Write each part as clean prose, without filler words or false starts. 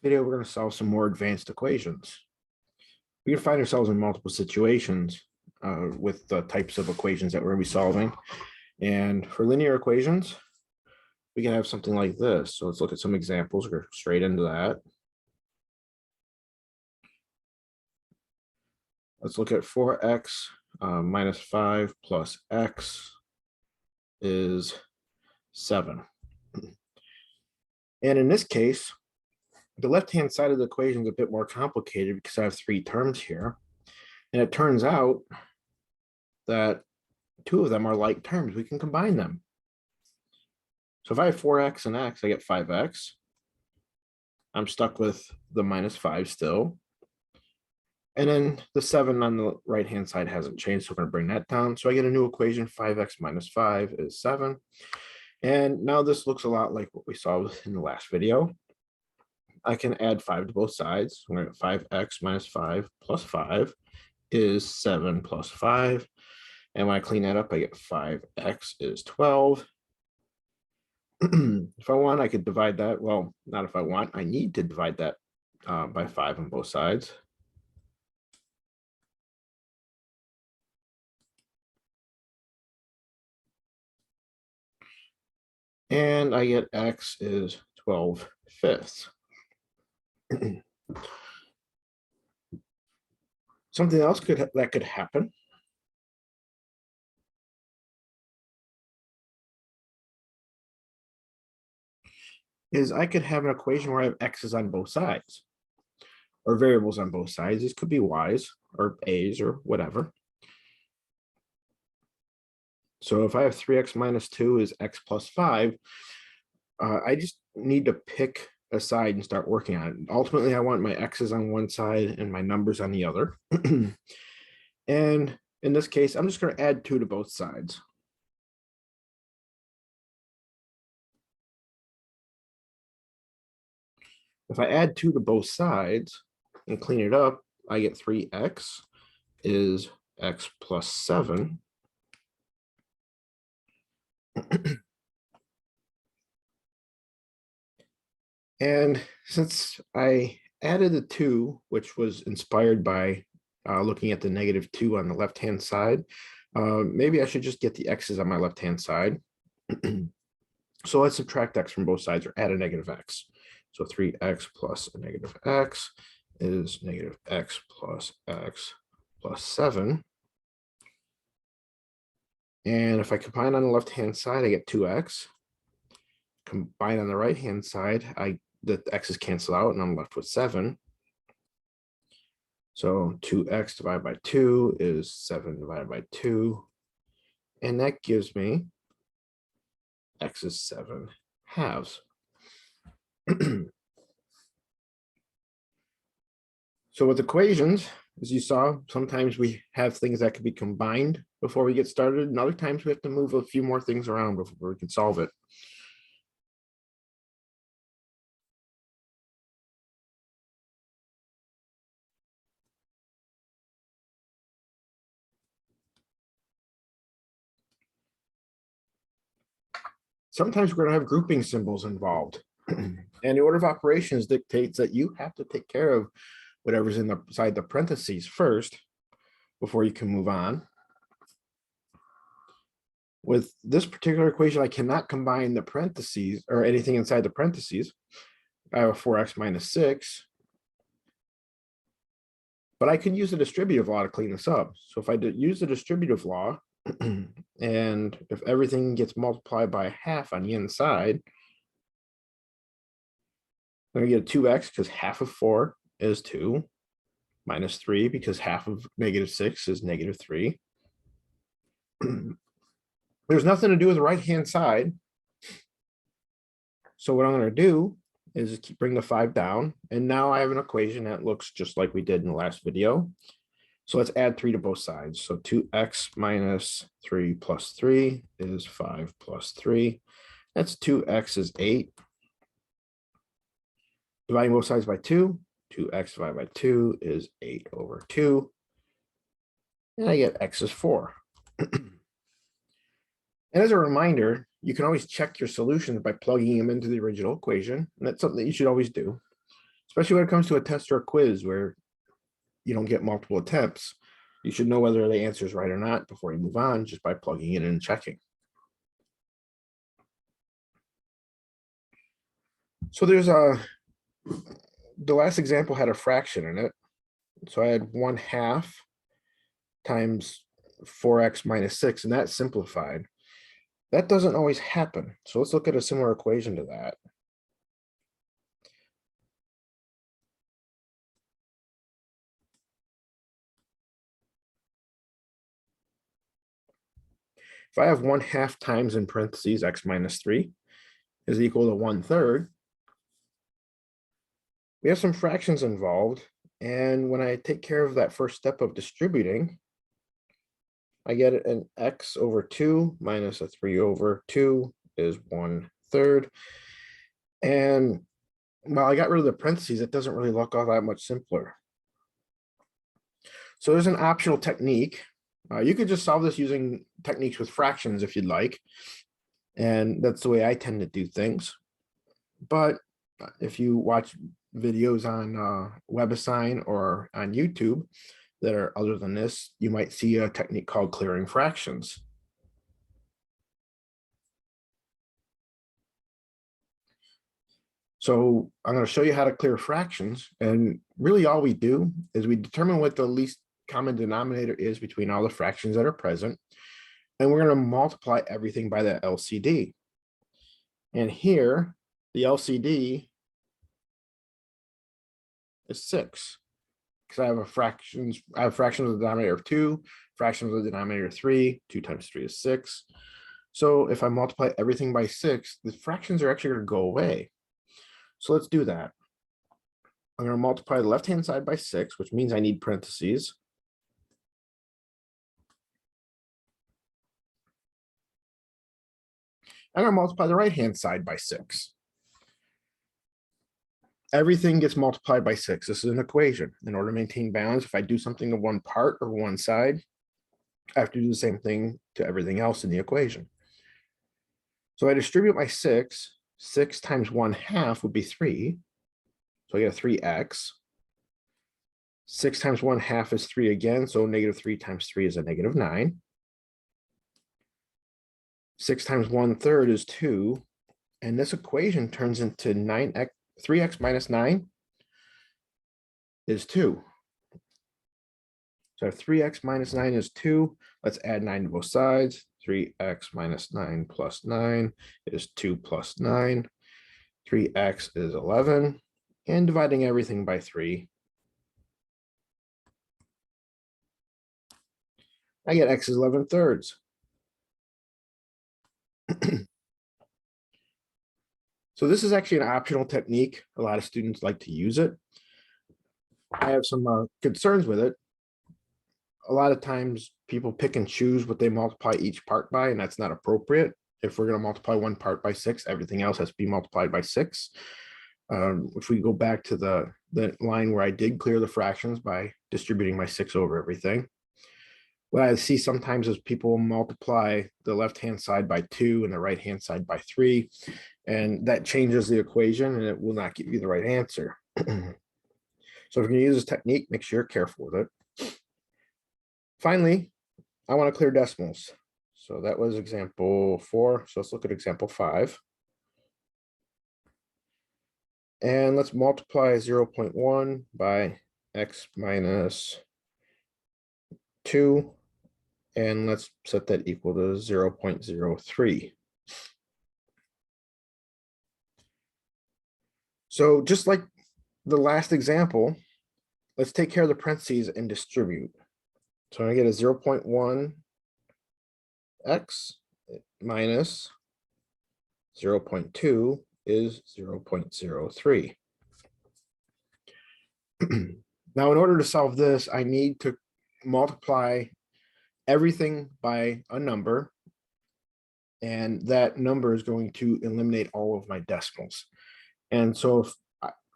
Video, we're going to solve some more advanced equations. We can find ourselves in multiple situations with the types of equations that we're going to be solving. And for linear equations, we can have something like this. So let's look at some examples. We'll go straight into that. Let's look at 4x minus 5 plus x is 7. And in this case, the left-hand side of the equation is a bit more complicated because I have 3 terms here. And it turns out that 2 of them are like terms. We can combine them. So if I have 4x and x, I get 5x. I'm stuck with the minus 5 still. And then the 7 on the right-hand side hasn't changed, so we're going to bring that down. So I get a new equation, 5x minus 5 is 7. And now this looks a lot like what we saw in the last video. I can add 5 to both sides. I'm going to get 5x minus 5 plus 5 is 7 plus 5. And when I clean that up, I get 5x is 12. If I want, I could divide that. Well, not if I want. I need to divide that by 5 on both sides. And I get x is 12/5. Something else that could happen is I could have an equation where I have x's on both sides or variables on both sides. These could be y's or a's or whatever. So if I have 3x minus 2 is x plus 5, I just need to pick a side and start working on it. Ultimately, I want my x's on one side and my numbers on the other. And in this case, I'm just going to add 2 to both sides. If I add 2 to both sides and clean it up, I get 3x is x plus 7. And since I added the 2, which was inspired by looking at the -2 on the left-hand side, maybe I should just get the x's on my left-hand side. So let's subtract x from both sides or add a -x. So 3x plus a -x is -x plus x plus 7. And if I combine on the left-hand side, I get 2x. Combine on the right-hand side, the x's cancel out and I'm left with 7. So 2x divided by 2 is 7 divided by 2. And that gives me x is 7/2. So with equations, as you saw, sometimes we have things that could be combined before we get started, and other times we have to move a few more things around before we can solve it. Sometimes we're going to have grouping symbols involved. And the order of operations dictates that you have to take care of whatever's inside the parentheses first before you can move on. With this particular equation, I cannot combine the parentheses or anything inside the parentheses. I have a 4x minus 6. But I could use the distributive law to clean this up. So if I use the distributive law, and if everything gets multiplied by half on the inside, I'm going to get a 2x because half of 4 is 2, minus 3 because half of -6 is -3. There's nothing to do with the right-hand side. So what I'm going to do is bring the 5 down. And now I have an equation that looks just like we did in the last video. So let's add 3 to both sides. So 2x minus 3 plus 3 is 5 plus 3. That's 2x is 8. Dividing both sides by 2, 2x divided by 2 is 8/2. And I get x is 4. And as a reminder, you can always check your solutions by plugging them into the original equation. And that's something that you should always do. especially when it comes to a test or a quiz where you don't get multiple attempts. You should know whether the answer is right or not before you move on just by plugging it in and checking. So the last example had a fraction in it. So I had 1/2 times 4x minus 6, and that simplified. That doesn't always happen. So let's look at a similar equation to that. If I have 1/2 times in parentheses x minus 3 is equal to 1/3, we have some fractions involved. And when I take care of that first step of distributing, I get an x over 2 minus a 3 over 2 is 1/3. And while I got rid of the parentheses, it doesn't really look all that much simpler. So there's an optional technique. You could just solve this using techniques with fractions if you'd like. And that's the way I tend to do things. But if you watch videos on WebAssign or on YouTube that are other than this, you might see a technique called clearing fractions. So I'm going to show you how to clear fractions. And really all we do is we determine what the least common denominator is between all the fractions that are present. And we're going to multiply everything by the LCD. And here, the LCD is 6. Because I have fractions of the denominator of 2, fractions of the denominator of 3. 2 times 3 is 6. So if I multiply everything by 6, the fractions are actually going to go away. So let's do that. I'm going to multiply the left-hand side by 6, which means I need parentheses. I'm going to multiply the right-hand side by 6. Everything gets multiplied by 6. This is an equation. In order to maintain balance, if I do something to one part or one side, I have to do the same thing to everything else in the equation. So I distribute my 6. 6 times 1/2 would be 3. So I get a 3x. 6 times 1/2 is 3 again. So -3 times 3 is a -9. 6 times 1/3 is 2. And this equation turns into 9x. 3x minus 9 is 2. So 3x minus 9 is 2. Let's add 9 to both sides. 3x minus 9 plus 9 is 2 plus 9. 3x is 11. And dividing everything by 3, I get x is 11/3. So this is actually an optional technique. A lot of students like to use it. I have some concerns with it. A lot of times people pick and choose what they multiply each part by, and that's not appropriate. If we're going to multiply one part by 6, everything else has to be multiplied by 6. If we go back to the line where I did clear the fractions by distributing my 6 over everything, what I see sometimes is people multiply the left-hand side by 2 and the right-hand side by 3, and that changes the equation and it will not give you the right answer. So if you're going to use this technique, make sure you're careful with it. Finally, I want to clear decimals. So that was example 4. So let's look at example 5. And let's multiply 0.1 by x minus 2. And let's set that equal to 0.03. So just like the last example, let's take care of the parentheses and distribute. So I get a 0.1 x minus 0.2 is 0.03. Now, in order to solve this, I need to multiply everything by a number, and that number is going to eliminate all of my decimals. And so if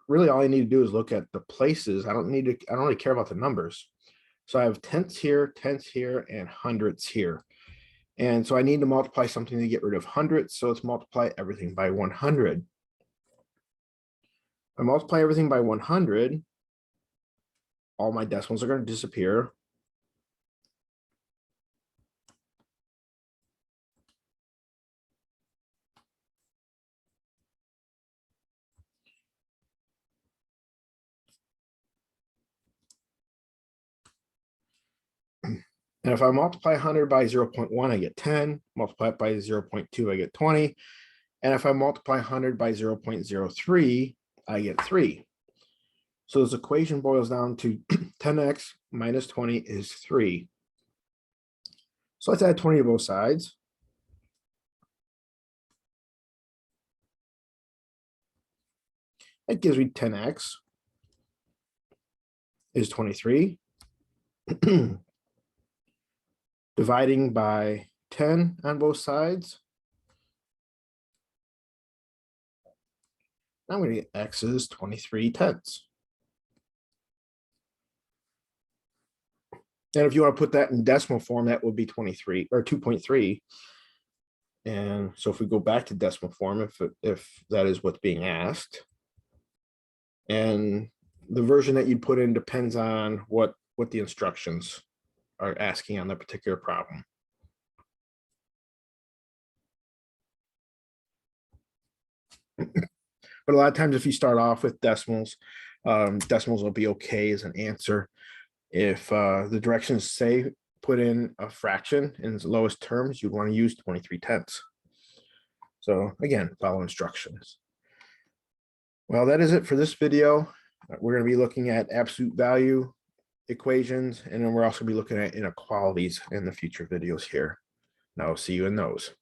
really all I need to do is look at the places. I don't really care about the numbers. So I have tenths here, and hundredths here. And so I need to multiply something to get rid of hundredths. So let's multiply everything by 100. I multiply everything by 100, all my decimals are going to disappear. And if I multiply 100 by 0.1, I get 10. Multiply it by 0.2, I get 20. And if I multiply 100 by 0.03, I get 3. So this equation boils down to 10x minus 20 is 3. So let's add 20 to both sides. That gives me 10x is 23. Dividing by 10 on both sides. I'm going to get x is 23/10. And if you want to put that in decimal form, that would be 23 or 2.3. And so if we go back to decimal form, if that is what's being asked, and the version that you put in depends on what the instructions are asking on that particular problem. But a lot of times if you start off with decimals, decimals will be okay as an answer. If the directions say put in a fraction in its lowest terms, you'd want to use 23/10. So again, follow instructions. Well, that is it for this video. We're going to be looking at absolute value equations, and then we're also going to be looking at inequalities in the future videos here. And I'll see you in those.